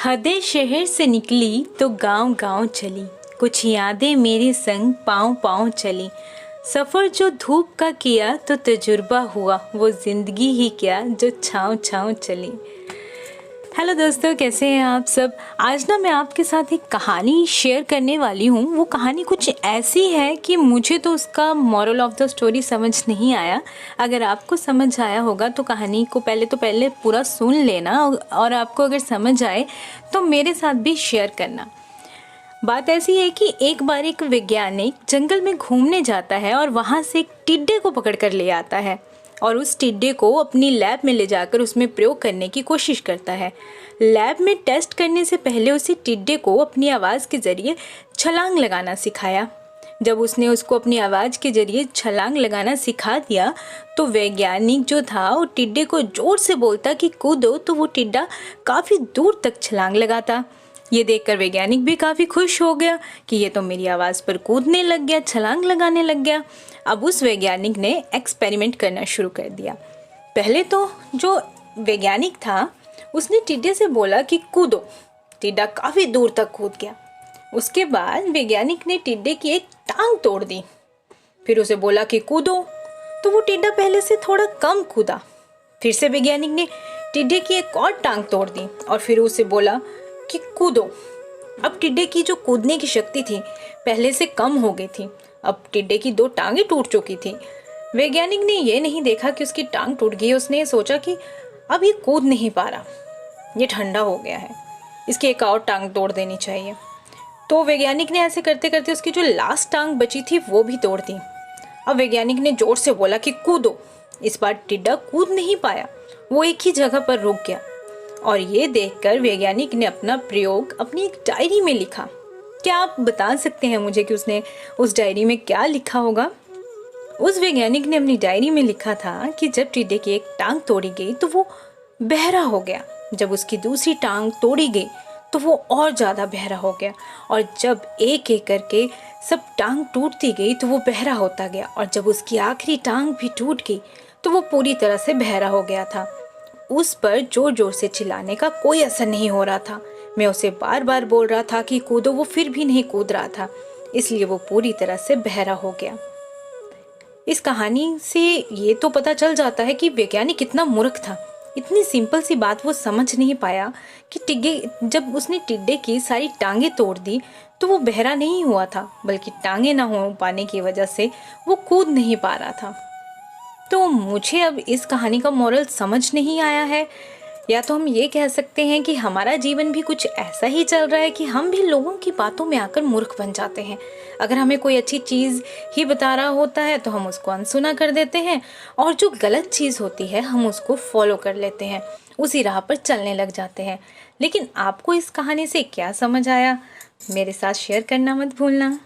हदे शहर से निकली तो गांव गांव चली, कुछ यादें मेरे संग पाँव पाँव चली। सफ़र जो धूप का किया तो तजुर्बा हुआ, वो ज़िंदगी ही क्या जो छाँव छाँव चली। हेलो दोस्तों, कैसे हैं आप सब। आज ना मैं आपके साथ एक कहानी शेयर करने वाली हूँ। वो कहानी कुछ ऐसी है कि मुझे तो उसका मॉरल ऑफ द स्टोरी समझ नहीं आया। अगर आपको समझ आया होगा तो कहानी को पहले पूरा सुन लेना, और आपको अगर समझ आए तो मेरे साथ भी शेयर करना। बात ऐसी है कि एक बार एक वैज्ञानिक जंगल में घूमने जाता है और वहाँ से एक टिड्डे को पकड़ कर ले आता है और उस टिड्डे को अपनी लैब में ले जाकर उसमें प्रयोग करने की कोशिश करता है। लैब में टेस्ट करने से पहले उसे टिड्डे को अपनी आवाज़ के ज़रिए छलांग लगाना सिखाया। जब उसने उसको अपनी आवाज़ के ज़रिए छलांग लगाना सिखा दिया तो वैज्ञानिक जो था वो टिड्डे को ज़ोर से बोलता कि कूदो, तो वो टिड्डा काफ़ी दूर तक छलांग लगाता। ये देखकर वैज्ञानिक भी काफ़ी खुश हो गया कि ये तो मेरी आवाज़ पर कूदने लग गया, छलांग लगाने लग गया। अब उस वैज्ञानिक ने एक्सपेरिमेंट करना शुरू कर दिया। पहले तो जो वैज्ञानिक था उसने टिड्डे से बोला कि कूदो। टिड्डा काफ़ी दूर तक कूद गया। उसके बाद वैज्ञानिक ने टिड्डे की एक टांग तोड़ दी। फिर उसे बोला कि कूदो, तो वो टिड्डा पहले से थोड़ा कम कूदा। फिर से वैज्ञानिक ने टिड्डे की एक और टांग तोड़ दी और फिर उसे बोला कि कूदो। अब टिड्डे की जो कूदने की शक्ति थी पहले से कम हो गई थी। अब टिड्डे की 2 टांगें टूट चुकी थी। वैज्ञानिक ने ये नहीं देखा कि उसकी टांग टूट गई। उसने सोचा कि अब ये कूद नहीं पा रहा, ये ठंडा हो गया है, इसकी एक और टांग तोड़ देनी चाहिए। तो वैज्ञानिक ने ऐसे करते करते उसकी जो लास्ट टांग बची थी वो भी तोड़ दी। अब वैज्ञानिक ने जोर से बोला कि कूदो। इस बार टिड्डा कूद नहीं पाया, वो एक ही जगह पर रुक गया। और ये देखकर वैज्ञानिक ने अपना प्रयोग अपनी एक डायरी में लिखा। क्या आप बता सकते हैं मुझे कि उसने उस डायरी में क्या लिखा होगा? उस वैज्ञानिक ने अपनी डायरी में लिखा था कि जब टिड्डे की एक टांग तोड़ी गई तो वो बहरा हो गया। जब उसकी दूसरी टांग तोड़ी गई तो वो और ज़्यादा बहरा हो गया। और जब एक एक करके सब टांग टूटती गई तो वो बहरा होता गया। और जब उसकी आखिरी टांग भी टूट गई तो वो पूरी तरह से बहरा हो गया था। उस पर जोर जोर से चिल्लाने का कोई असर नहीं हो रहा था। मैं उसे बार बार बोल रहा था कि कूदो, वो फिर भी नहीं कूद रहा था, इसलिए वो पूरी तरह से बहरा हो गया। इस कहानी से ये तो पता चल जाता है कि वैज्ञानिक कितना मूर्ख था। इतनी सिंपल सी बात वो समझ नहीं पाया कि जब उसने टिड्डे की सारी टांगें तोड़ दी तो वो बहरा नहीं हुआ था, बल्कि टांगें ना हो पाने की वजह से वो कूद नहीं पा रहा था। तो मुझे अब इस कहानी का मोरल समझ नहीं आया है। या तो हम ये कह सकते हैं कि हमारा जीवन भी कुछ ऐसा ही चल रहा है कि हम भी लोगों की बातों में आकर मूर्ख बन जाते हैं। अगर हमें कोई अच्छी चीज़ ही बता रहा होता है तो हम उसको अनसुना कर देते हैं, और जो गलत चीज़ होती है हम उसको फॉलो कर लेते हैं, उसी राह पर चलने लग जाते हैं। लेकिन आपको इस कहानी से क्या समझ आया, मेरे साथ शेयर करना मत भूलना।